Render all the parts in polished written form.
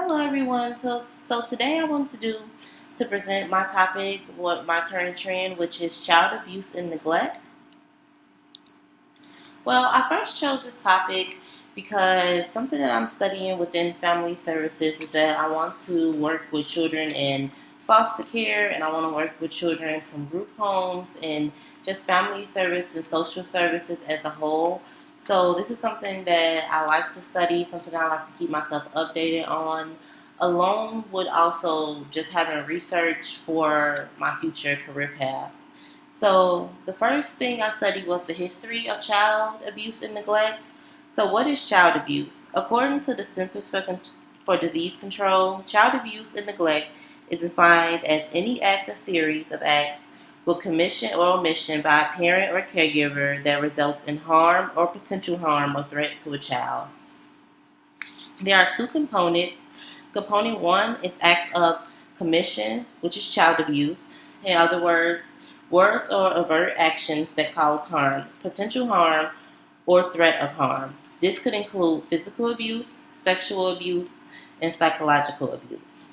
Hello everyone. So today I want to present my topic, what my current trend, which is child abuse and neglect. Well, I first chose this topic because something that I'm studying within family services is that I want to work with children in foster care and I want to work with children from group homes and just family service and social services as a whole. So this is something that I like to study, something I like to keep myself updated on, along with also just having research for my future career path. So, the first thing I studied was the history of child abuse and neglect. So, what is child abuse? According to the Centers for Disease Control, child abuse and neglect is defined as any act or series of acts with commission or omission by a parent or caregiver that results in harm or potential harm or threat to a child. There are two components. Component one is acts of commission, which is child abuse. In other words or overt actions that cause harm, potential harm, or threat of harm. This could include physical abuse, sexual abuse, and psychological abuse.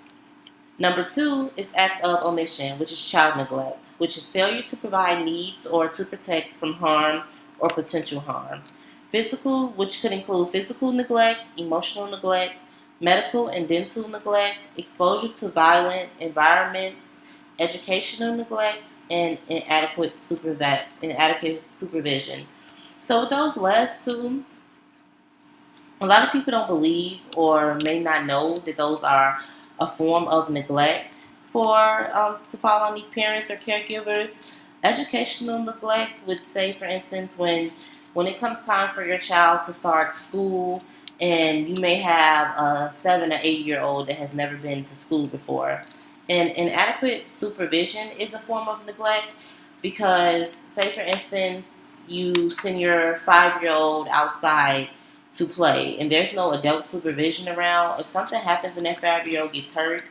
Number two is act of omission, which is child neglect, which is failure to provide needs or to protect from harm or potential harm. Physical, which could include physical neglect, emotional neglect, medical and dental neglect, exposure to violent environments, educational neglect, and inadequate supervision. So with those last two, a lot of people don't believe or may not know that those are a form of neglect for to fall on these parents or caregivers. Educational neglect would say, for instance, when it comes time for your child to start school, and you may have a 7 or 8 year old that has never been to school before. And inadequate supervision is a form of neglect because, say, for instance, you send your 5 year old outside to play and there's no adult supervision around. If something happens and that 5 year old gets hurt,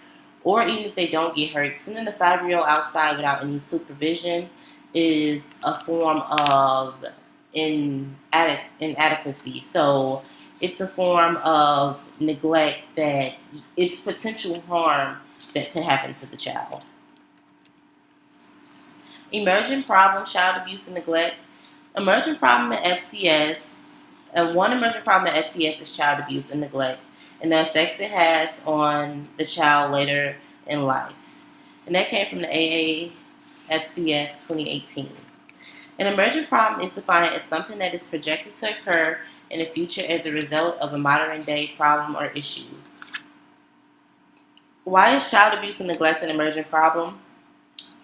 or even if they don't get hurt, sending the 5 year old outside without any supervision is a form of inadequacy. So it's a form of neglect that it's potential harm that could happen to the child. Emerging problem, child abuse and neglect. Emerging problem at FCS. One emerging problem at FCS is child abuse and neglect and the effects it has on the child later in life. And that came from the AAFCS 2018. An emergent problem is defined as something that is projected to occur in the future as a result of a modern day problem or issues. Why is child abuse and neglect an emergent problem?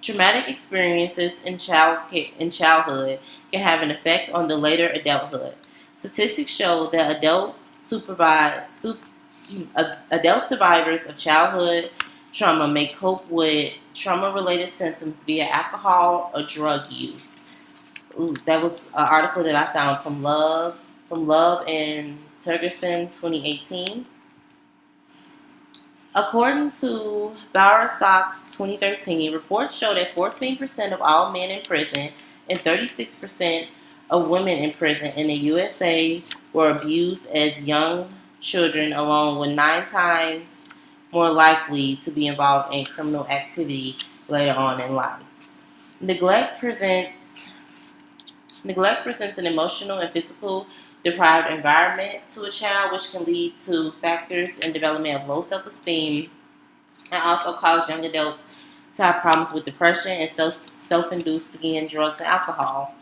Traumatic experiences in childhood can have an effect on the later adulthood. Statistics show that adult survivors of childhood trauma may cope with trauma-related symptoms via alcohol or drug use. That was an article that I found from Love and Tergerson 2018. According to Bowersox 2013, reports show that 14% of all men in prison and 36% of women in prison in the USA were abused as young children, along with 9 times more likely to be involved in criminal activity later on in life. Neglect presents an emotional and physical deprived environment to a child, which can lead to factors in development of low self-esteem and also cause young adults to have problems with depression and self-induced, again, drugs and alcohol.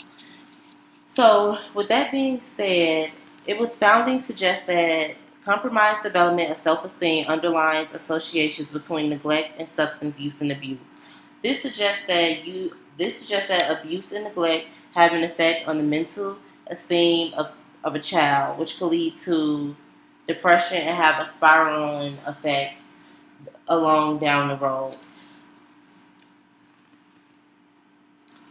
So, with that being said, it was founding suggests that compromised development of self-esteem underlines associations between neglect and substance use and abuse. This suggests that abuse and neglect have an effect on the mental esteem of a child, which could lead to depression and have a spiraling effect along down the road.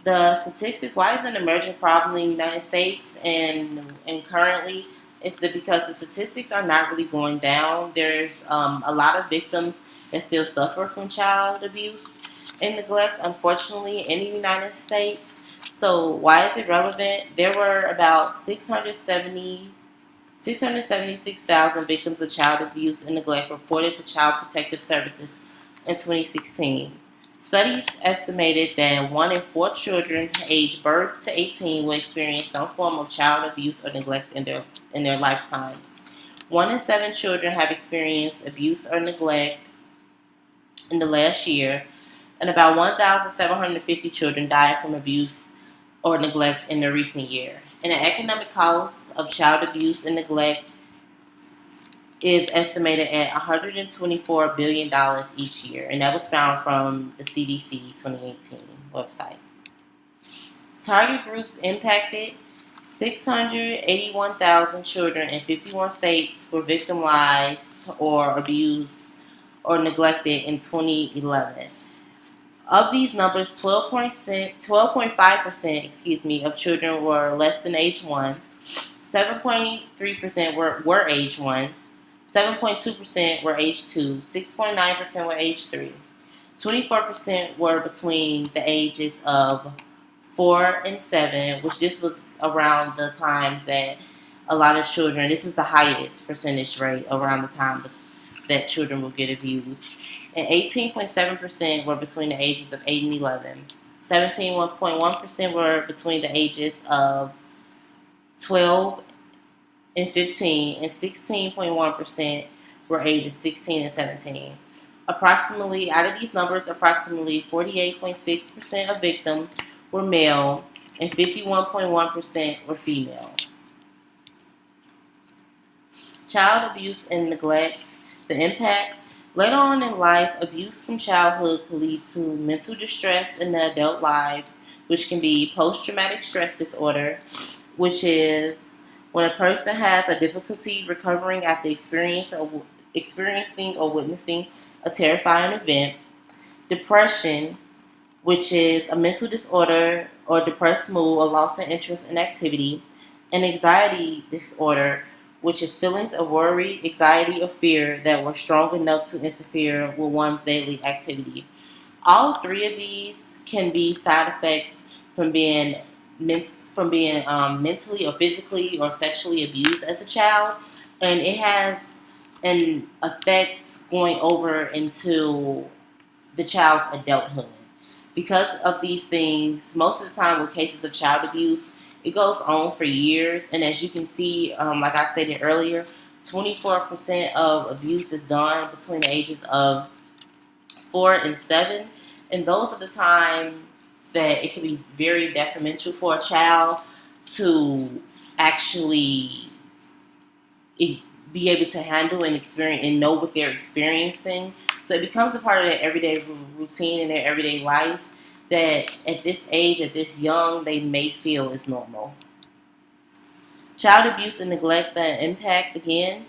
The statistics, why is it an emerging problem in the United States and currently, because the statistics are not really going down. There's a lot of victims that still suffer from child abuse and neglect, unfortunately, in the United States. So why is it relevant? There were about 670 676,000 victims of child abuse and neglect reported to Child Protective Services in 2016. Studies estimated that 1 in 4 children aged birth to 18 will experience some form of child abuse or neglect in their lifetimes. 1 in 7 children have experienced abuse or neglect in the last year, and about 1,750 children died from abuse or neglect in the recent year. And the economic cost of child abuse and neglect is estimated at $124 billion each year, and that was found from the CDC 2018 website. Target groups impacted: 681,000 children in 51 states were victimized or abused or neglected in 2011. Of these numbers, 12.5% of children were less than age 1, 7.3% were age 1, 7.2% were age 2, 6.9% were age 3, 24% were between the ages of 4 and 7, which this was around the times that a lot of children, this was the highest percentage rate around the time that children would get abused. And 18.7% were between the ages of 8 and 11. 17.1% were between the ages of 12 and 15, and 16.1% were ages 16 and 17. Approximately, out of these numbers, approximately 48.6% of victims were male and 51.1% were female. Child abuse and neglect, the impact. Later on in life, abuse from childhood could lead to mental distress in the adult lives, which can be post-traumatic stress disorder, which is when a person has a difficulty recovering after experiencing or witnessing a terrifying event. Depression, which is a mental disorder or depressed mood or loss in interest in activity. And anxiety disorder, which is feelings of worry, anxiety, or fear that were strong enough to interfere with one's daily activity. All three of these can be side effects from being mentally or physically or sexually abused as a child, and it has an effect going over into the child's adulthood. Because of these things, most of the time with cases of child abuse, it goes on for years, and as you can see, like I stated earlier, 24% of abuse is done between the ages of 4 and 7, and those are the times that it can be very detrimental for a child to actually be able to handle and experience and know what they're experiencing. So it becomes a part of their everyday routine and their everyday life that at this age, at this young, they may feel is normal. Child abuse and neglect, the impact again.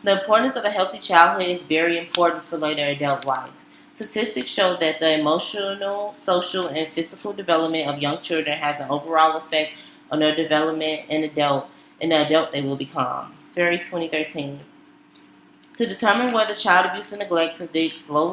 The importance of a healthy childhood is very important for later adult life. Statistics show that the emotional, social, and physical development of young children has an overall effect on their development and the adult they will become. Sperry 2013. To determine whether child abuse and neglect predicts low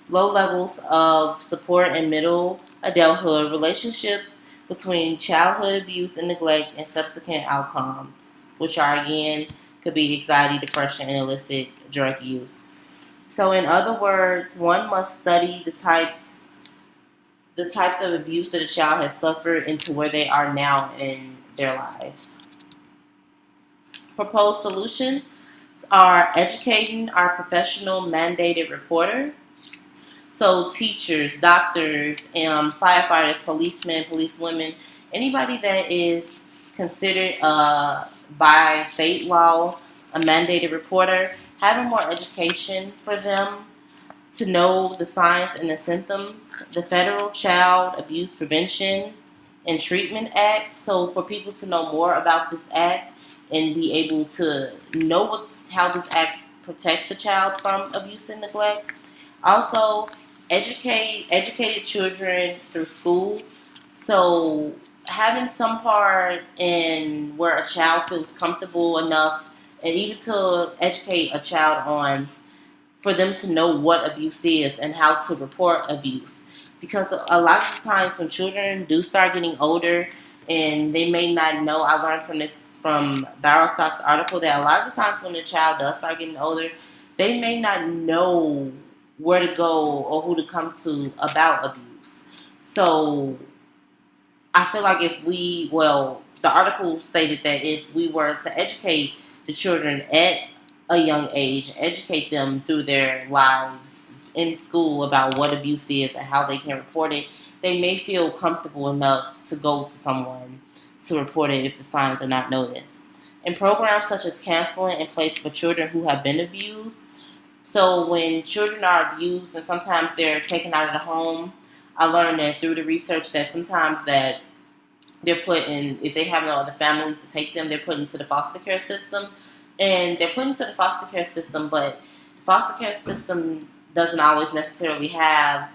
levels of support in middle adulthood, relationships between childhood abuse and neglect, and subsequent outcomes, which are again could be anxiety, depression, and illicit drug use. So, in other words, one must study the types of abuse that a child has suffered into where they are now in their lives. Proposed solutions are educating our professional mandated reporter. So teachers, doctors, firefighters, policemen, policewomen, anybody that is considered by state law a mandated reporter, having more education for them to know the signs and the symptoms. The Federal Child Abuse Prevention and Treatment Act. So for people to know more about this act and be able to know how this act protects a child from abuse and neglect. Also, educated children through school. So having some part in where a child feels comfortable enough, and even to educate a child on for them to know what abuse is and how to report abuse. Because a lot of the times when children do start getting older and they may not know. I learned from Barrowstock's article that a lot of the times when a child does start getting older, they may not know where to go or who to come to about abuse. So I feel like the article stated that if we were to educate the children at a young age, educate them through their lives in school about what abuse is and how they can report it, they may feel comfortable enough to go to someone to report it if the signs are not noticed. And programs such as counseling in place for children who have been abused. So when children are abused and sometimes they're taken out of the home, I learned that through the research that sometimes that they're put in, if they have no other family to take them, they're put into the foster care system. And they're put into the foster care system, but the foster care system doesn't always necessarily have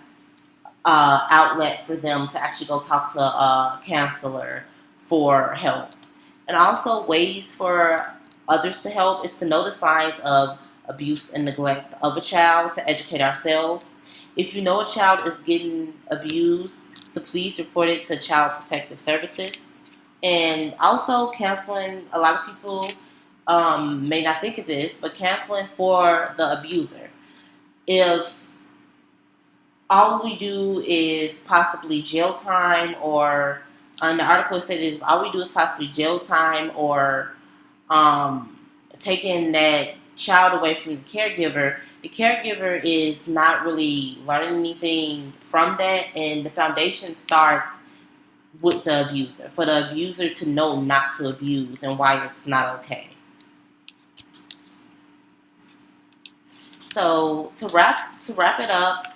outlet for them to actually go talk to a counselor for help. And also ways for others to help is to know the signs of abuse and neglect of a child, to educate ourselves. If you know a child is getting abused, to please report it to Child Protective Services. And also counseling, a lot of people may not think of this, but counseling for the abuser. If all we do is possibly jail time, or on the article it said if all we do is possibly jail time or um, taking that child away from the caregiver is not really learning anything from that, and the foundation starts with the abuser, for the abuser to know not to abuse and why it's not okay. So to wrap it up,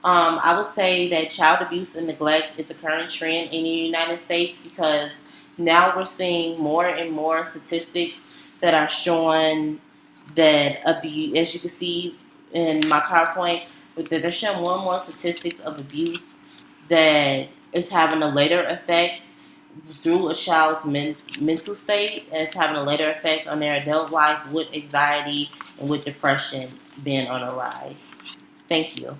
I would say that child abuse and neglect is a current trend in the United States because now we're seeing more and more statistics that are showing that abuse, as you can see in my PowerPoint, that they're showing more and more statistics of abuse that is having a later effect through a child's mental state, as having a later effect on their adult life with anxiety and with depression being on a rise. Thank you.